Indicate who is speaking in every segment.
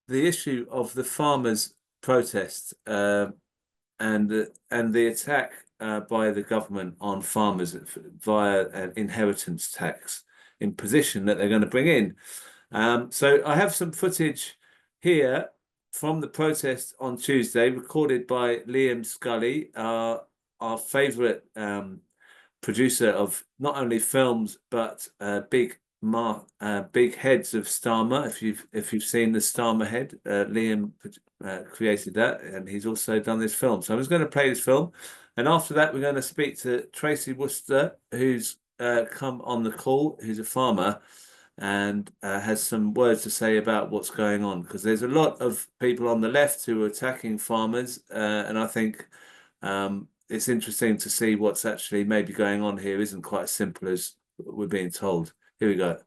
Speaker 1: the issue of the farmers' protest and the attack by the government on farmers via an inheritance tax imposition that they're going to bring in. So I have some footage here from the protest on Tuesday, recorded by Liam Scully, our favourite producer of not only films but big heads of Starmer. If you've seen the Starmer head, Liam created that, and he's also done this film. So I'm just going to play this film, and after that we're going to speak to Tracy Worcester, who's come on the call, who's a farmer, and has some words to say about what's going on, because there's a lot of people on the left who are attacking farmers, and I think it's interesting to see what's actually maybe going on here isn't quite as simple as we're being told. Here we go.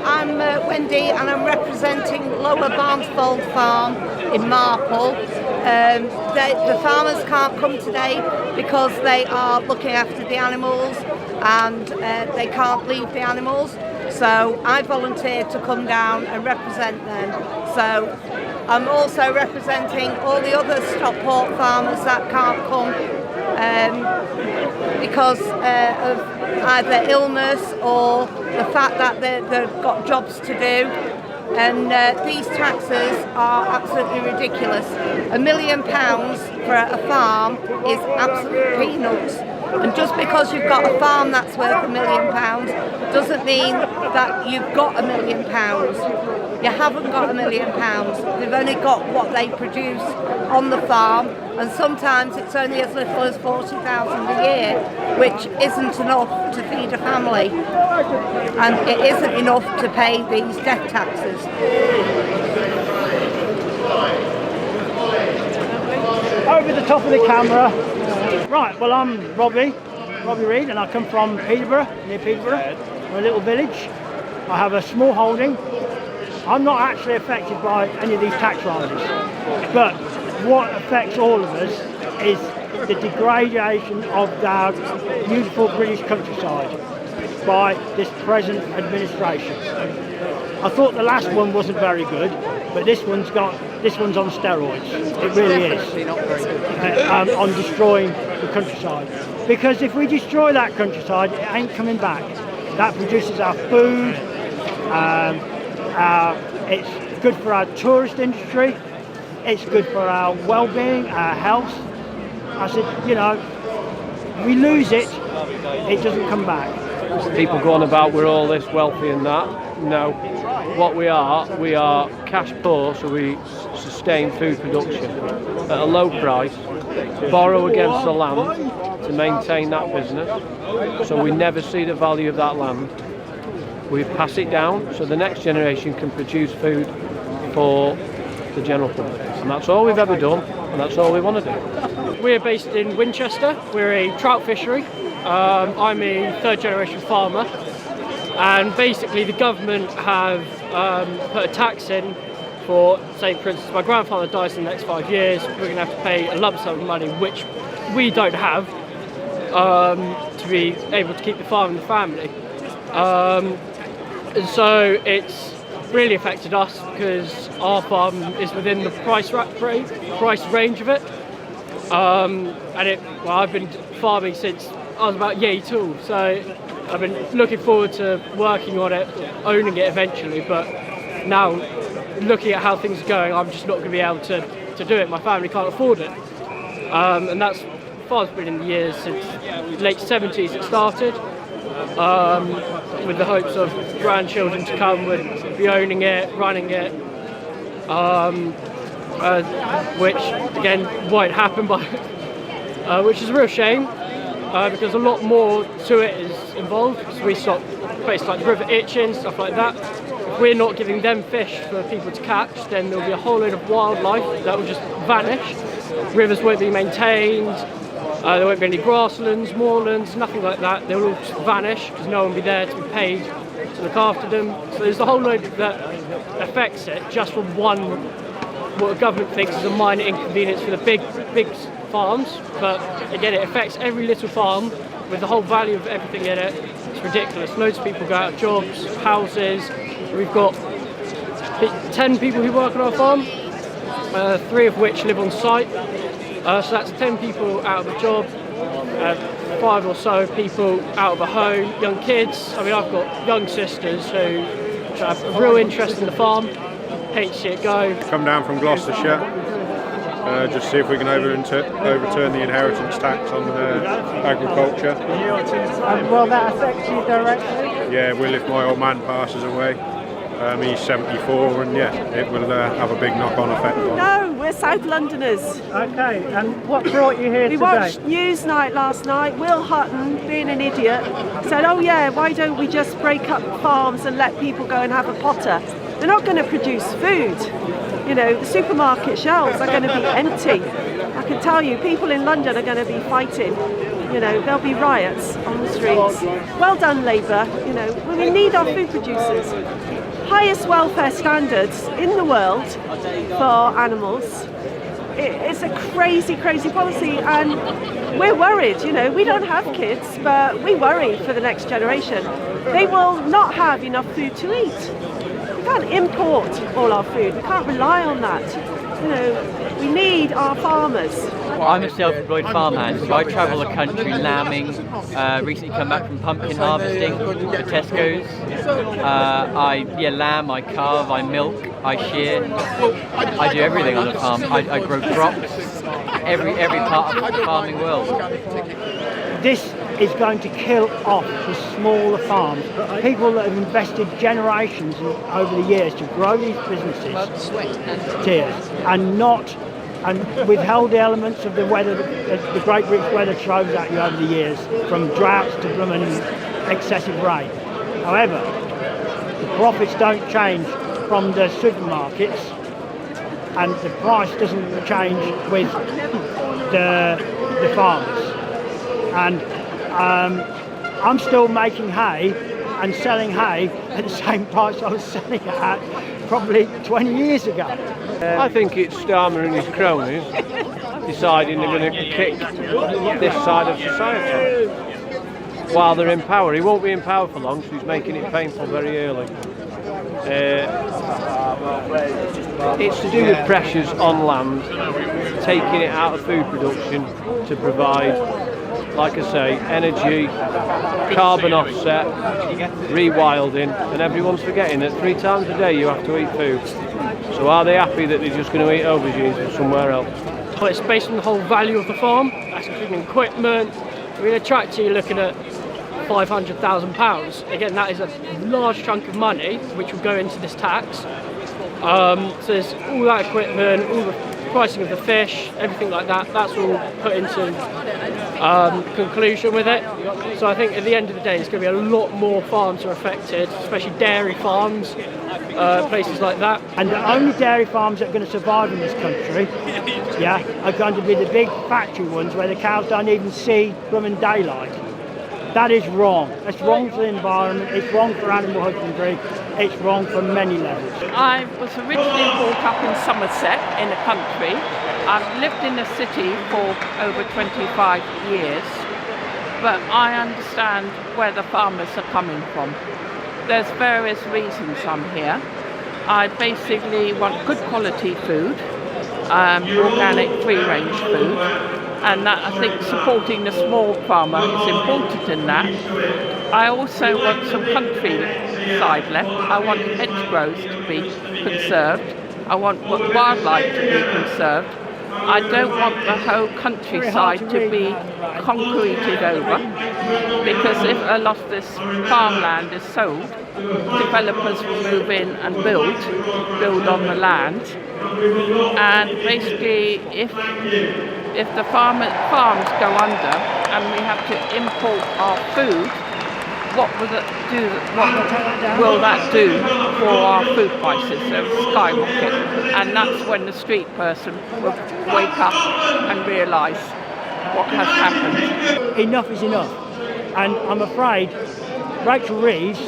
Speaker 2: I'm Wendy, and I'm representing Lower Barnsfold Farm in Marple. The farmers can't come today because they are looking after the animals, and they can't leave the animals. So I volunteered to come down and represent them. So I'm also representing all the other Stockport farmers that can't come because of either illness or the fact that they've got jobs to do. And these taxes are absolutely ridiculous. £1 million for a farm is absolute peanuts. And just because you've got a farm that's worth £1 million doesn't mean that you've got £1 million. You haven't got £1 million. They've only got what they produce on the farm, and sometimes it's only as little as 40,000 a year, which isn't enough to feed a family, and it isn't enough to pay these death taxes.
Speaker 3: Over the top of the camera. Right, well, I'm Robbie Reed, and I come from Peterborough, near Peterborough. We're a little village. I have a small holding. I'm not actually affected by any of these tax rises, but what affects all of us is the degradation of our beautiful British countryside by this present administration. I thought the last one wasn't very good, but this one's on steroids. It really is. On destroying the countryside. Because if we destroy that countryside, it ain't coming back. That produces our food. It's good for our tourist industry. It's good for our well-being, our health. I said, we lose it, it doesn't come back.
Speaker 4: People go on about we're all this wealthy and that. No, what we are cash poor, so we sustain food production at a low price, borrow against the land to maintain that business, so we never see the value of that land. We pass it down so the next generation can produce food for the general public, and that's all we've ever done, and that's all we want to do.
Speaker 5: We're based in Winchester. We're a trout fishery. I'm a third generation farmer, and basically the government have put a tax in for, say for instance, my grandfather dies in the next 5 years, we're going to have to pay a lump sum of money which we don't have to be able to keep the farm in the family. And so it's really affected us because our farm is within the price range of it. And I've been farming since I was about year 2, so I've been looking forward to working on it, owning it eventually, but now looking at how things are going, I'm just not going to be able to do it. My family can't afford it. And that's farm's been in the years since late 70s it started, with the hopes of grandchildren to come would be owning it, running it, which again won't happen, which is a real shame, because a lot more to it is involved. So we stop places like the River Itchen, stuff like that. If we're not giving them fish for people to catch, then there'll be a whole load of wildlife that will just vanish. Rivers won't be maintained. There won't be any grasslands, moorlands, nothing like that. They will all just vanish because no one will be there to be paid to look after them. So there's a whole load that affects it just from one, what the government thinks is a minor inconvenience for the big farms, but again, it affects every little farm with the whole value of everything in it. It's ridiculous. Loads of people go out of jobs, houses. We've got 10 people who work on our farm, 3 of which live on site. So that's 10 people out of a job, 5 or so people out of a home, young kids. I mean, I've got young sisters who have a real interest in the farm, hate to see it go.
Speaker 6: Come down from Gloucestershire, just see if we can overturn the inheritance tax on agriculture.
Speaker 3: And will that affect you directly?
Speaker 6: Yeah, well, if my old man passes away, he's 74, and yeah, it will have a big knock-on effect on.
Speaker 7: No, we're South Londoners.
Speaker 3: Okay, and what brought you here
Speaker 7: We
Speaker 3: today?
Speaker 7: watched Newsnight last night. Will Hutton, being an idiot, said, oh yeah, why don't we just break up farms and let people go and have a potter? They're not going to produce food. You know, the supermarket shelves are going to be empty. I can tell you, people in London are going to be fighting. You know, there'll be riots on the streets. Well done, Labour. You know, we need our food producers. Highest welfare standards in the world for animals. It's a crazy, crazy policy, and we're worried. You know, we don't have kids, but we worry for the next generation. They will not have enough food to eat. We can't import all our food. We can't rely on that. You know, we need our farmers.
Speaker 8: Well, I'm a self-employed farmhand, so I travel the country lambing. Recently come back from pumpkin harvesting for Tesco's. I lamb, I carve, I milk, I shear. I do everything on the farm. I grow crops. Every part of the farming world.
Speaker 3: This is going to kill off the smaller farms. People that have invested generations over the years to grow these businesses, and withheld the elements of the weather, the Great British weather throws at you over the years, from droughts to blooming excessive rain. However, the profits don't change from the supermarkets, and the price doesn't change with the farmers. And I'm still making hay and selling hay at the same price I was selling it at probably 20 years ago.
Speaker 4: I think it's Starmer and his cronies deciding they're going to kick this side of society while they're in power. He won't be in power for long, so he's making it painful very early. It's to do with pressures on land, taking it out of food production to provide, like I say, energy, carbon offset, rewilding, and everyone's forgetting that 3 times a day you have to eat food. So are they happy that they're just going to eat aubergines somewhere else?
Speaker 5: Well, it's based on the whole value of the farm. That's including equipment. I mean, a tractor, you're looking at £500,000. Again, that is a large chunk of money which will go into this tax. So there's all that equipment, all the pricing of the fish, everything like that. That's all put into conclusion with it. So I think at the end of the day, it's going to be a lot more farms are affected, especially dairy farms, places like that.
Speaker 3: And the only dairy farms that are going to survive in this country, are going to be the big factory ones where the cows don't even see blooming daylight. That is wrong. It's wrong for the environment, it's wrong for animal husbandry, it's wrong for many levels.
Speaker 9: I was originally brought up in Somerset, in the country. I've lived in the city for over 25 years, but I understand where the farmers are coming from. There's various reasons I'm here. I basically want good quality food, organic, free-range food, and that, I think supporting the small farmer is important in that. I also want some countryside left. I want hedgerows to be conserved. I want wildlife to be conserved. I don't want the whole countryside to be concreted over, because if a lot of this farmland is sold, developers will move in and build on the land. And basically, if the farms go under and we have to import our food, what will that do for our food prices? They'll skyrocket, and that's when the street person will wake up and realise what has happened.
Speaker 3: Enough is enough, and I'm afraid Rachel Reeves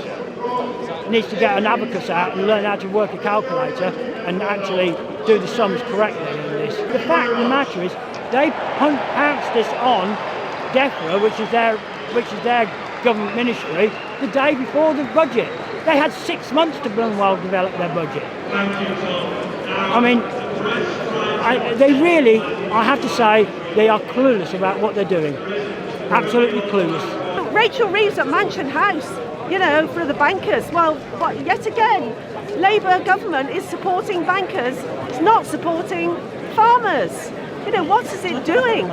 Speaker 3: needs to get an abacus out and learn how to work a calculator and actually do the sums correctly in this. The fact of the matter is, They pounced this on DEFRA, which is their government ministry, the day before the budget. They had 6 months to develop their budget. I mean, they really, I have to say, they are clueless about what they're doing. Absolutely clueless.
Speaker 7: Rachel Reeves at Mansion House, you know, for the bankers. Well, yet again, Labour government is supporting bankers, it's not supporting farmers. You know, what is it doing?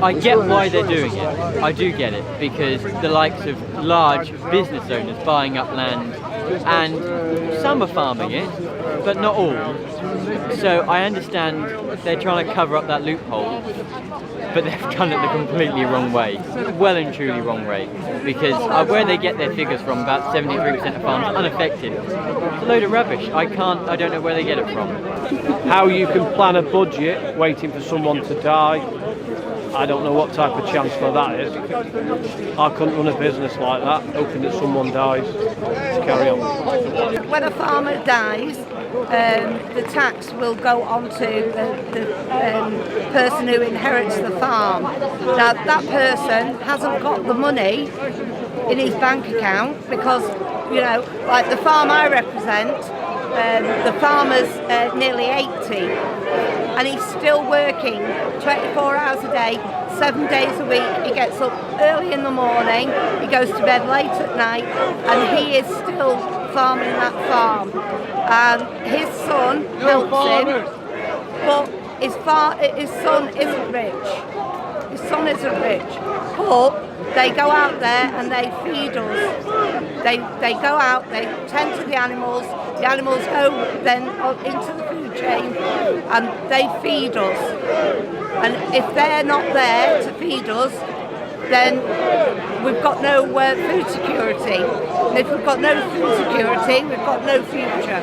Speaker 8: I get why they're doing it. I do get it, because the likes of large business owners buying up land, and some are farming it, but not all. So I understand they're trying to cover up that loophole, but they've done it the completely wrong way, well and truly wrong way, because where they get their figures from, about 73% of farms unaffected, it's a load of rubbish. I don't know where they get it from.
Speaker 4: How you can plan a budget waiting for someone to die, I don't know what type of chancellor that is. I couldn't run a business like that, hoping that someone dies to carry on.
Speaker 2: When a farmer dies, the tax will go on to the person who inherits the farm. Now, that person hasn't got the money in his bank account because, you know, like the farm I represent, the farmer's nearly 80 and he's still working 24 hours a day, 7 days a week. He gets up early in the morning, he goes to bed late at night, and he is still farming that farm. And his son helps him, but his son isn't rich. His son isn't rich, but they go out there and they feed us. They go out, they tend to the animals go then into the food chain and they feed us. And if they're not there to feed us, then we've got no food security. And if we've got no food security, we've got no future.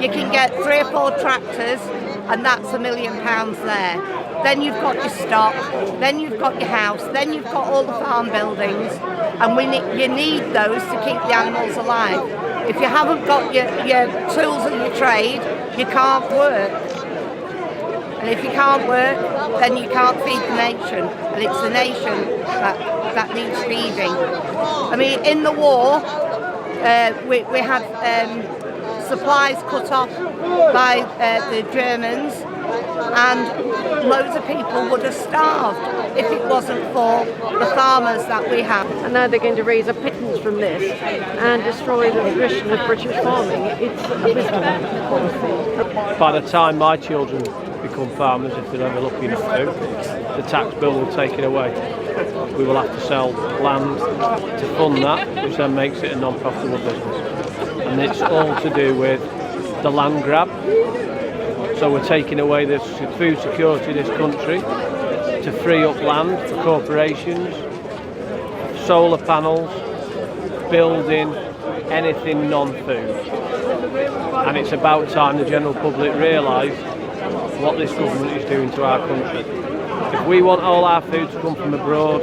Speaker 2: You can get 3 or 4 tractors and that's £1 million there. Then you've got your stock, then you've got your house, then you've got all the farm buildings, and you need those to keep the animals alive. If you haven't got your tools and your trade, you can't work. And if you can't work, then you can't feed the nation, and it's the nation that needs feeding. I mean, in the war, we had supplies cut off by the Germans, and loads of people would have starved if it wasn't for the farmers that we have.
Speaker 7: And now they're going to raise a pittance from this and destroy the tradition of British farming. It's a business policy.
Speaker 4: By the time my children become farmers, if they're ever lucky enough to, the tax bill will take it away. We will have to sell land to fund that, which then makes it a non-profitable business. And it's all to do with the land grab. So we're taking away the food security of this country to free up land for corporations, solar panels, building, anything non-food. And it's about time the general public realise what this government is doing to our country. If we want all our food to come from abroad,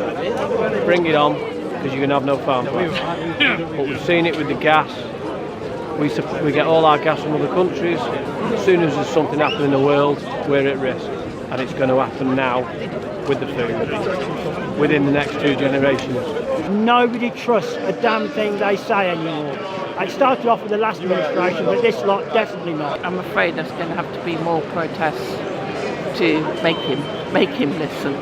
Speaker 4: bring it on, because you're going to have no farm price. But we've seen it with the gas. We get all our gas from other countries. As soon as there's something happening in the world, we're at risk. And it's going to happen now with the food, within the next 2 generations.
Speaker 3: Nobody trusts a damn thing they say anymore. It started off with the last administration, but this lot definitely not.
Speaker 9: I'm afraid there's going to have to be more protests to make him listen.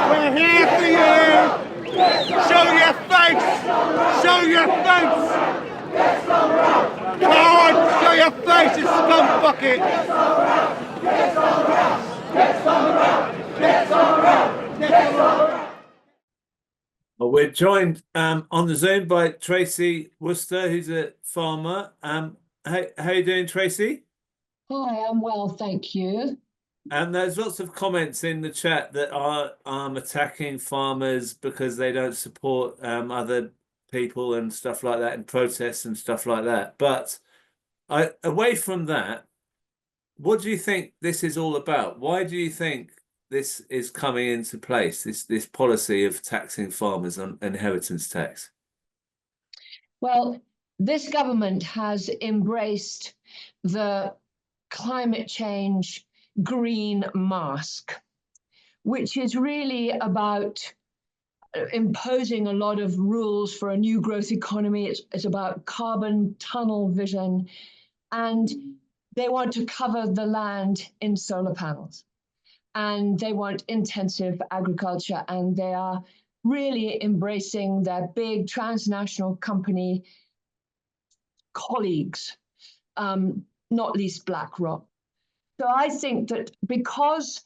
Speaker 10: We're here for you! Show your face! Show your face! Come on, show your face, you scum bucket!
Speaker 1: Well, we're joined on the Zoom by Tracy Worcester, who's a farmer. How are you doing, Tracy?
Speaker 11: Hi, I'm well, thank you.
Speaker 1: And there's lots of comments in the chat that are attacking farmers because they don't support other people and stuff like that, and protests and stuff like that. But away from that, what do you think this is all about? Why do you think this is coming into place, this policy of taxing farmers on inheritance tax?
Speaker 11: Well, this government has embraced the climate change green mask, which is really about imposing a lot of rules for a new growth economy. It's about carbon tunnel vision, and they want to cover the land in solar panels, and they want intensive agriculture, and they are really embracing their big transnational company colleagues, not least BlackRock. So I think that because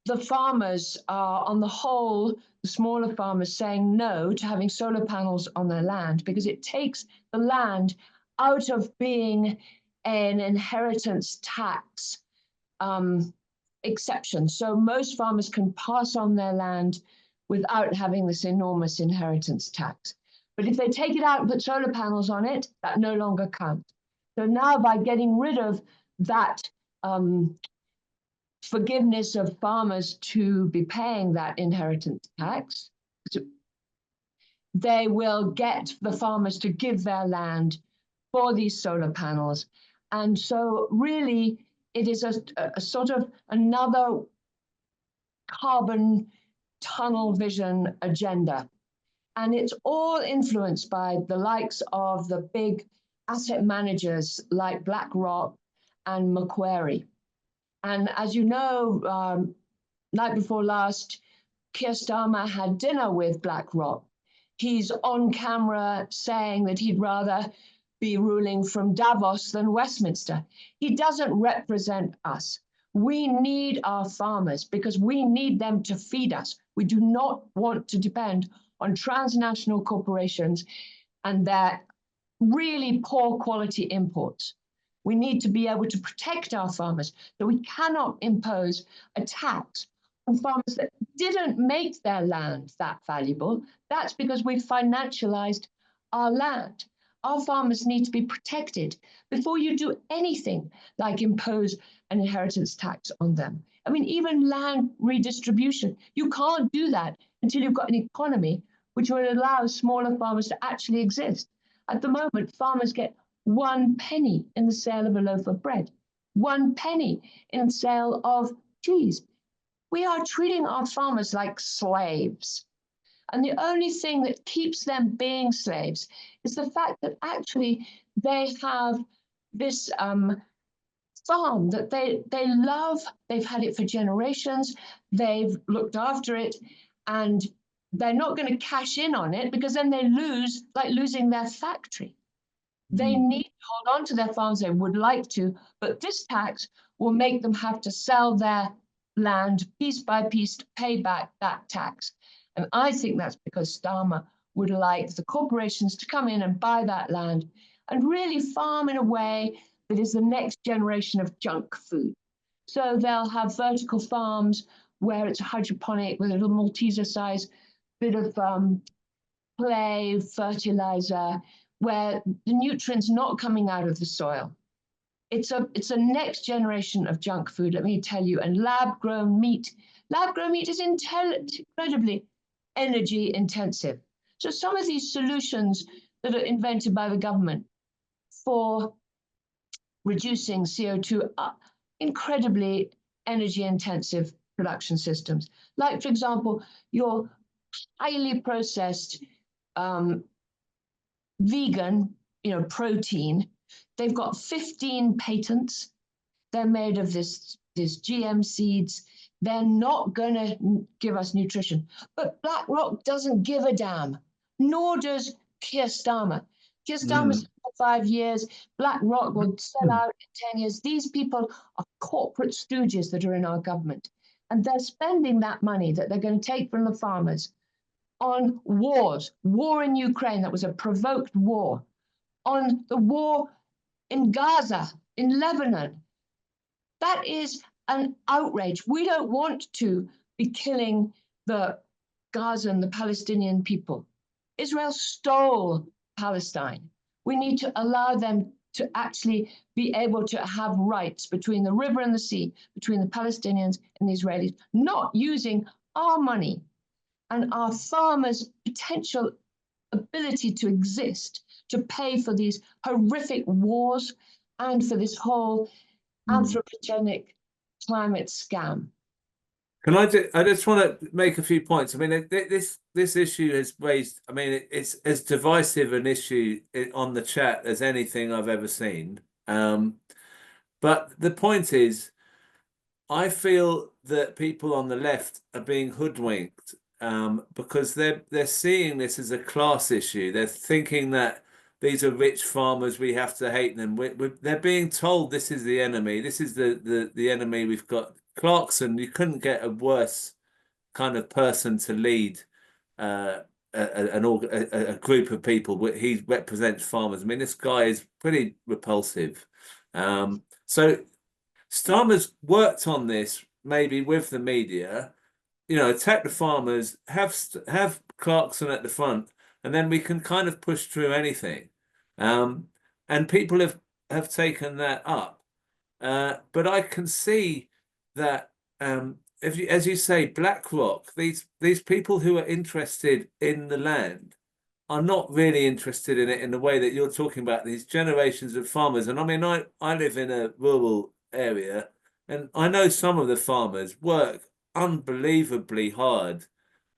Speaker 11: the farmers are, on the whole, the smaller farmers saying no to having solar panels on their land, because it takes the land out of being an inheritance tax exception. So most farmers can pass on their land without having this enormous inheritance tax. But if they take it out and put solar panels on it, that no longer counts. So now, by getting rid of that forgiveness of farmers to be paying that inheritance tax, they will get the farmers to give their land for these solar panels. And so really, it is a sort of another carbon tunnel vision agenda. And it's all influenced by the likes of the big asset managers like BlackRock and Macquarie. And as you know, night before last, Keir Starmer had dinner with BlackRock. He's on camera saying that he'd rather be ruling from Davos than Westminster. He doesn't represent us. We need our farmers because we need them to feed us. We do not want to depend on transnational corporations and their really poor quality imports. We need to be able to protect our farmers, so we cannot impose a tax on farmers that didn't make their land that valuable. That's because we've financialized our land. Our farmers need to be protected before you do anything like impose an inheritance tax on them. I mean, even land redistribution, you can't do that until you've got an economy which will allow smaller farmers to actually exist. At the moment, farmers get 1 penny in the sale of a loaf of bread, 1 penny in the sale of cheese. We are treating our farmers like slaves. And the only thing that keeps them being slaves is the fact that actually they have this farm that they love. They've had it for generations. They've looked after it, and they're not going to cash in on it because then they lose, like losing their factory. They need to hold on to their farms. They would like to, but this tax will make them have to sell their land piece by piece to pay back that tax. And I think that's because Starmer would like the corporations to come in and buy that land and really farm in a way that is the next generation of junk food. So they'll have vertical farms where it's hydroponic with a little Malteser size bit of clay, fertilizer, where the nutrients not coming out of the soil. It's a next generation of junk food, let me tell you. And lab-grown meat. Lab-grown meat is incredibly energy intensive. So some of these solutions that are invented by the government for reducing CO2 are incredibly energy intensive production systems. Like, for example, your highly processed vegan, protein. They've got 15 patents. They're made of this GM seeds. They're not going to give us nutrition. But BlackRock doesn't give a damn, nor does Keir Starmer. Keir Starmer's for 5 years. BlackRock will sell out in 10 years. These people are corporate stooges that are in our government. And they're spending that money that they're going to take from the farmers on wars. War in Ukraine, that was a provoked war. On the war in Gaza, in Lebanon. That is an outrage. We don't want to be killing the Gaza and the Palestinian people. Israel stole Palestine. We need to allow them to actually be able to have rights between the river and the sea, between the Palestinians and the Israelis, not using our money and our farmers' potential ability to exist to pay for these horrific wars and for this whole anthropogenic climate scam.
Speaker 1: I just want to make a few points. I mean, this issue has raised. I mean, it's as divisive an issue on the chat as anything I've ever seen. But the point is, I feel that people on the left are being hoodwinked because they're seeing this as a class issue. They're thinking that these are rich farmers, we have to hate them. They're being told this is the enemy. This is the enemy we've got. Clarkson, you couldn't get a worse kind of person to lead a group of people. He represents farmers. I mean, this guy is pretty repulsive. So Starmer's worked on this maybe with the media, attack the farmers, have Clarkson at the front, and then we can kind of push through anything. And people have taken that up. But I can see that as you say, BlackRock, these people who are interested in the land are not really interested in it in the way that you're talking about, these generations of farmers. And I mean, I live in a rural area, and I know some of the farmers work unbelievably hard.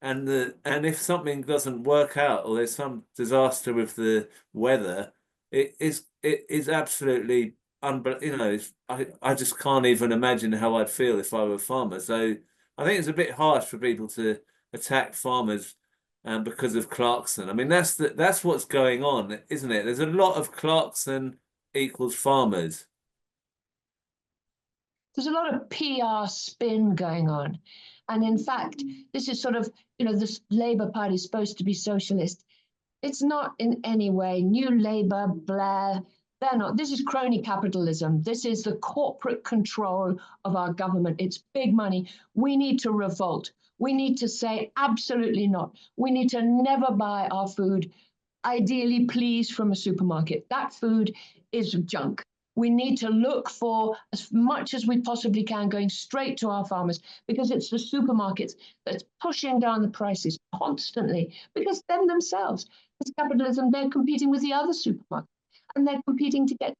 Speaker 1: And if something doesn't work out or there's some disaster with the weather, it is absolutely I just can't even imagine how I'd feel if I were a farmer. So I think it's a bit harsh for people to attack farmers because of Clarkson. I mean, that's what's going on, isn't it? There's a lot of Clarkson equals farmers.
Speaker 11: There's a lot of PR spin going on. And in fact, this is sort of, this Labour Party is supposed to be socialist. It's not in any way. New Labour, Blair, they're not. This is crony capitalism. This is the corporate control of our government. It's big money. We need to revolt. We need to say absolutely not. We need to never buy our food, ideally, please, from a supermarket. That food is junk. We need to look for as much as we possibly can going straight to our farmers, because it's the supermarkets that's pushing down the prices constantly, because them themselves, it's capitalism, they're competing with the other supermarkets. And they're competing to get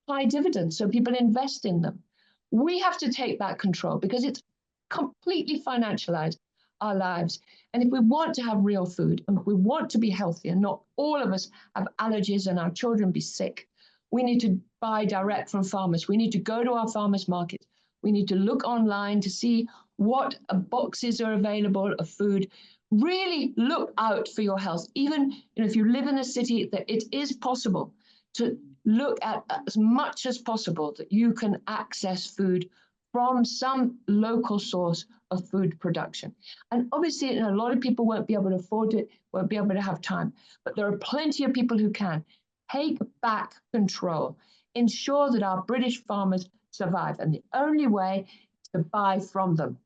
Speaker 11: high dividends, so people invest in them. We have to take back control because it's completely financialized our lives. And if we want to have real food, and if we want to be healthy and not all of us have allergies and our children be sick, we need to buy direct from farmers. We need to go to our farmers markets. We need to look online to see what boxes are available of food. Really look out for your health. Even if you live in a city, that it is possible to look at as much as possible that you can access food from some local source of food production. And obviously, a lot of people won't be able to afford it, won't be able to have time, but there are plenty of people who can. Take back control. Ensure that our British farmers survive. And the only way is to buy from them.